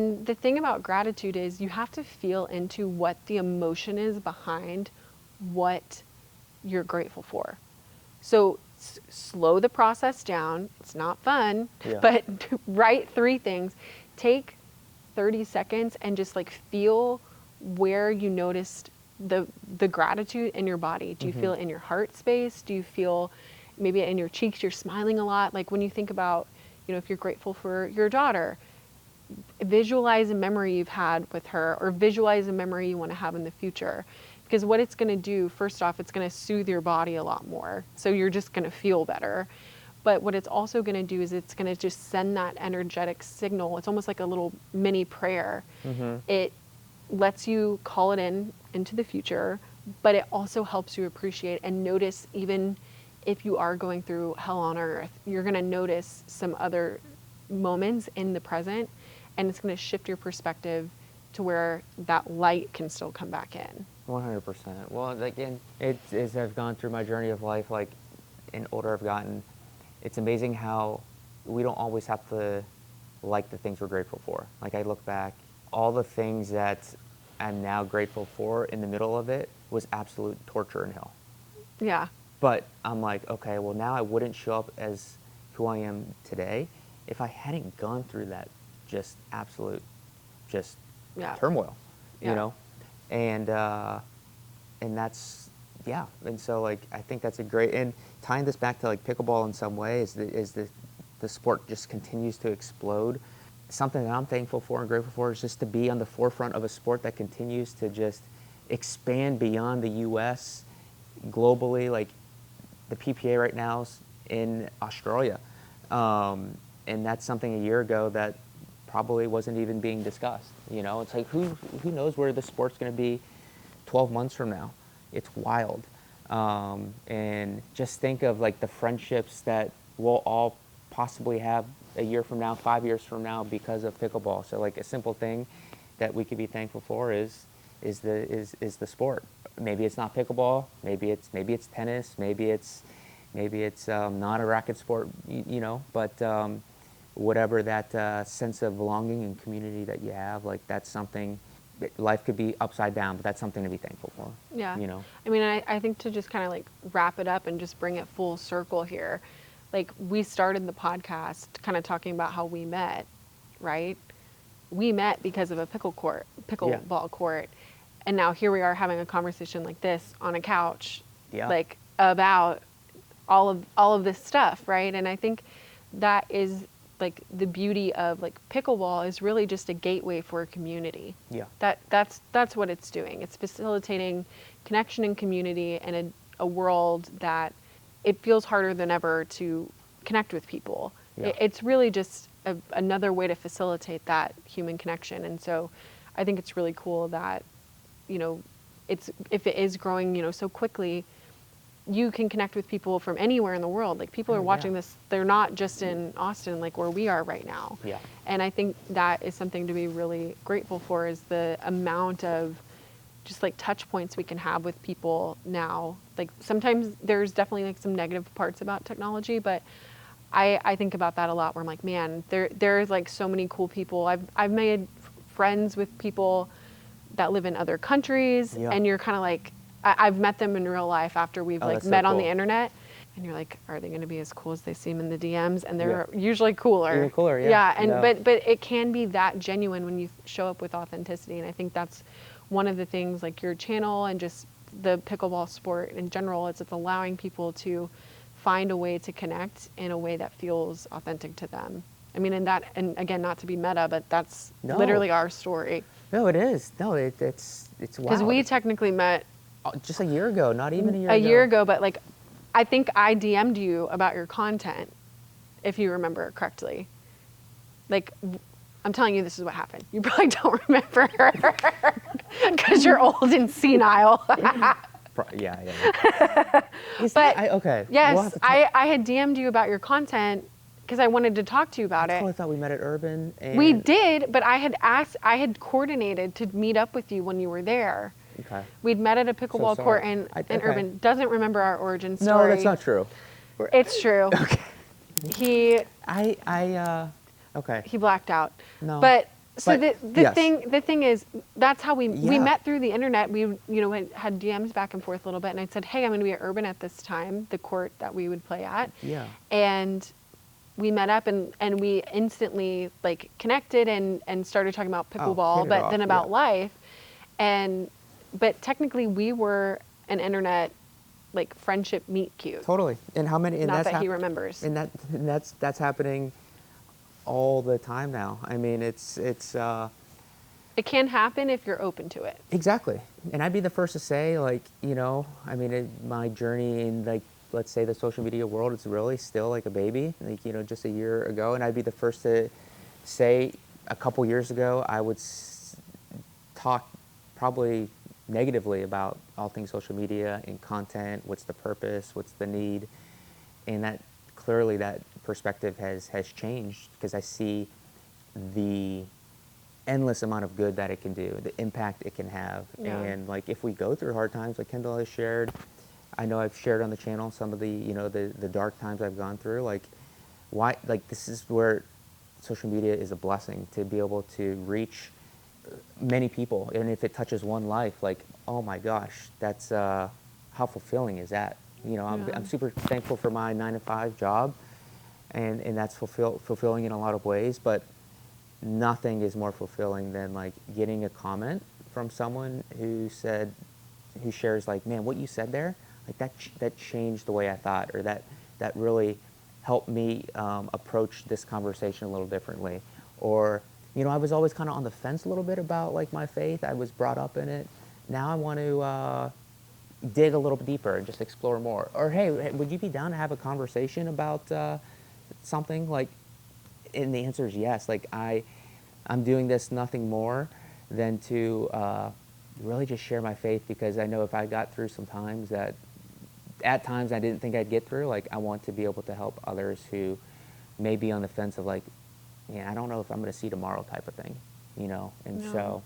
The thing about gratitude is you have to feel into what the emotion is behind what you're grateful for. So slow the process down. It's not fun, but write 3 things. Take 30 seconds and just like feel where you noticed the gratitude in your body. Do you feel it in your heart space? Do you feel maybe in your cheeks you're smiling a lot? Like when you think about, if you're grateful for your daughter, visualize a memory you've had with her, or visualize a memory you want to have in the future. Because what it's going to do, first off, it's going to soothe your body a lot more. So you're just going to feel better. But what it's also going to do is it's going to just send that energetic signal. It's almost like a little mini prayer. It lets you call it into the future, but it also helps you appreciate and notice, even if you are going through hell on earth, you're going to notice some other moments in the present, and it's going to shift your perspective to where that light can still come back in. 100%. Well, again, as I've gone through my journey of life, like, in older I've gotten, it's amazing how we don't always have to like the things we're grateful for. Like, I look back, all the things that I'm now grateful for in the middle of it was absolute torture and hell. Yeah. But I'm like, okay, well, now I wouldn't show up as who I am today if I hadn't gone through that just absolute turmoil, you know? And that's, and so, like, I think that's a great, and tying this back to, like, pickleball in some way is the sport just continues to explode. Something that I'm thankful for and grateful for is just to be on the forefront of a sport that continues to just expand beyond the U.S. globally. Like, the PPA right now is in Australia. And that's something a year ago that probably wasn't even being discussed. It's like, who knows where the sport's going to be 12 months from now? It's wild. And just think of, like, the friendships that we'll all possibly have a year from now, 5 years from now, because of pickleball. So, like, a simple thing that we could be thankful for is the sport. Maybe it's not pickleball. Maybe it's tennis. Maybe it's not a racket sport. But whatever that sense of belonging and community that you have, like, that's something. Life could be upside down, but that's something to be thankful for. Yeah. I mean, I think to just kind of, like, wrap it up and just bring it full circle here, like, we started the podcast kind of talking about how we met, right? We met because of a pickleball court. And now here we are having a conversation like this on a couch, like, about all of this stuff, right? And I think that is, like, the beauty of, like, pickleball is really just a gateway for a community. Yeah. That's what it's doing. It's facilitating connection and community in a world that it feels harder than ever to connect with people. Yeah. It's really just another way to facilitate that human connection. And so I think it's really cool that, if it is growing, so quickly, you can connect with people from anywhere in the world. Like, people are watching this, they're not just in Austin, like where we are right now. Yeah. And I think that is something to be really grateful for, is the amount of just, like, touch points we can have with people now. Like, sometimes there's definitely, like, some negative parts about technology, but I think about that a lot, where I'm like, man, there's, like, so many cool people. I've made friends with people that live in other countries, and you're kind of like, I've met them in real life after we've met on the internet, and you're like, are they going to be as cool as they seem in the DMs? And they're usually cooler. Even cooler, yeah. And but it can be that genuine when you show up with authenticity, and I think that's one of the things, like, your channel and just the pickleball sport in general, it's allowing people to find a way to connect in a way that feels authentic to them. I mean, and again, not to be meta, but that's literally our story. No, it is. No, it's wild. Because we technically met just a year ago, not even a year ago. A year ago, but, like, I think I DM'd you about your content, if you remember correctly. Like, I'm telling you, this is what happened. You probably don't remember, because you're old and senile. Yeah. But okay. Yes, I had DM'd you about your content because I wanted to talk to you about it. I thought we met at Urban. We did, but I had coordinated to meet up with you when you were there. Okay. We'd met at a pickleball court in Urban. Doesn't remember our origin story. No, that's not true. It's true. Okay. He okay. He blacked out. No. But So But the yes. thing is, that's how we Yeah. met through the internet. We had DMs back and forth a little bit, and I said, hey, I'm going to be at Urban at this time, the court that we would play at. Yeah. And we met up and we instantly like connected and started talking about Oh, pickleball, hit it but off, then yeah. about life. But technically we were an internet like friendship meet cute. Totally. And how many? And Not that's that he remembers. And that's happening all the time now. I mean, it's It can happen if you're open to it. exactly. And I'd be the first to say, like, I mean, my journey in, like, let's say the social media world, it's really still like a baby, like, just a year ago. And I'd be the first to say a couple years ago, I would talk probably negatively about all things social media and content. What's the purpose? What's the need? And that clearly that perspective has changed because I see the endless amount of good that it can do, the impact it can have. Yeah. And like if we go through hard times, like Kendall has shared, I know I've shared on the channel some of the the dark times I've gone through. Like why, like this is where social media is a blessing to be able to reach many people, and if it touches one life, like, oh my gosh, that's how fulfilling is that? Yeah. I'm super thankful for my 9-to-5 job, and that's fulfilling in a lot of ways. But nothing is more fulfilling than like getting a comment from someone who shares like, man, what you said there, like that changed the way I thought, or that really helped me approach this conversation a little differently, or I was always kind of on the fence a little bit about like my faith. I was brought up in it. Now I want to dig a little deeper and just explore more. Or hey, would you be down to have a conversation about something? Like, and the answer is yes. Like I'm doing this nothing more than to really just share my faith, because I know if I got through some times that at times I didn't think I'd get through, like I want to be able to help others who may be on the fence of like, yeah, I don't know if I'm going to see tomorrow type of thing, and No. so.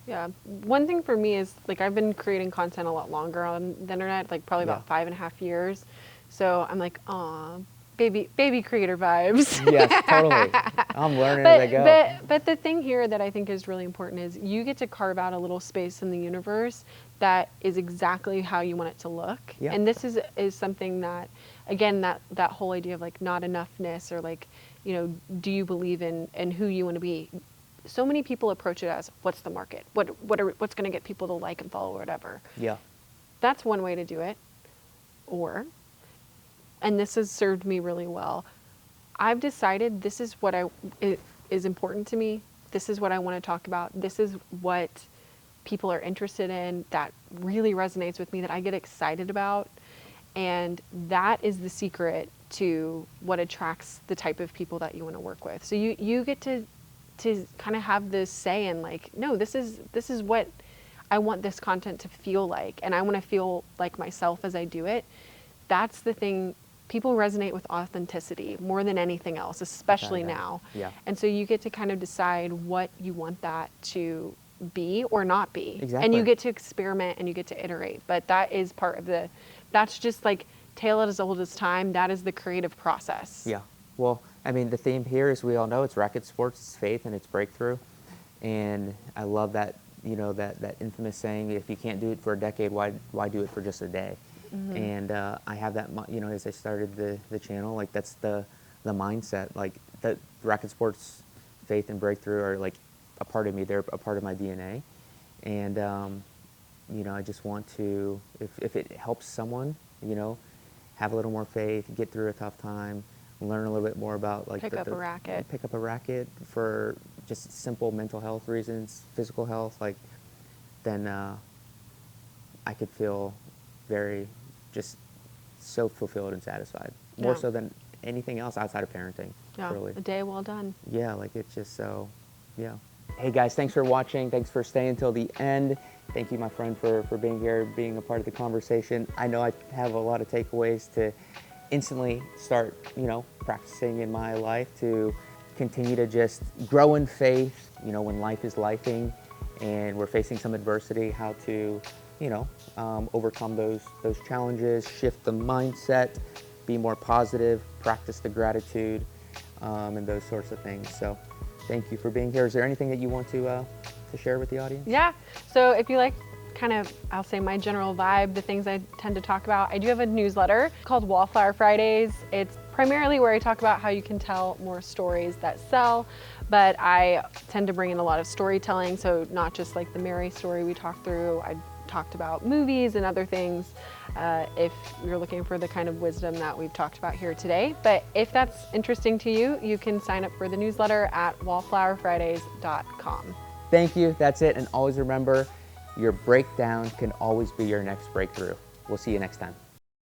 Yeah. One thing for me is like I've been creating content a lot longer on the internet, like probably about 5.5 years. So I'm like, aw, baby creator vibes. Yes, totally. I'm learning as I go. But the thing here that I think is really important is you get to carve out a little space in the universe that is exactly how you want it to look. Yeah. And this is something that, again, that whole idea of like not enoughness, or like, do you believe in who you want to be? So many people approach it as, what's the market? What's going to get people to like and follow or whatever? Yeah. That's one way to do it. Or, and this has served me really well, I've decided this is what is important to me. This is what I want to talk about. This is what people are interested in, that really resonates with me, that I get excited about. And that is the secret to what attracts the type of people that you want to work with. So you get to kind of have this say in like, no, this is what I want this content to feel like, and I want to feel like myself as I do it. That's the thing. People resonate with authenticity more than anything else, especially now. Yeah. And so you get to kind of decide what you want that to be or not be. Exactly. And you get to experiment and you get to iterate. But that is part of that's just like tale as old as time. That is the creative process. Yeah. Well, I mean, the theme here, as we all know, it's racket sports, it's faith, and it's breakthrough. And I love that, that infamous saying, if you can't do it for a decade, why do it for just a day? Mm-hmm. And I have that, as I started the channel, like that's the mindset, like that racket sports, faith, and breakthrough are like a part of me. They're a part of my DNA. And, I just want to, if it helps someone, have a little more faith, get through a tough time, learn a little bit more about like pick up a racket. Pick up a racket for just simple mental health reasons, physical health, like then I could feel very just so fulfilled and satisfied. More Yeah. so than anything else outside of parenting. Yeah, Really. a day well done. Yeah, like it's just so, yeah. Hey guys, thanks for watching. Thanks for staying till the end. Thank you, my friend, for being here, being a part of the conversation. I know I have a lot of takeaways to instantly start, practicing in my life, to continue to just grow in faith, when life is lifing and we're facing some adversity, how to, overcome those challenges, shift the mindset, be more positive, practice the gratitude, and those sorts of things. So Thank you for being here. Is there anything that you want to share with the audience? Yeah. So if you like kind of, I'll say my general vibe, the things I tend to talk about, I do have a newsletter called Wallflower Fridays. It's primarily where I talk about how you can tell more stories that sell, but I tend to bring in a lot of storytelling. So not just like the Mary story we talked through, I talked about movies and other things if you're looking for the kind of wisdom that we've talked about here today. But if that's interesting to you, you can sign up for the newsletter at wallflowerfridays.com. Thank you. That's it. And always remember, your breakdown can always be your next breakthrough. We'll see you next time.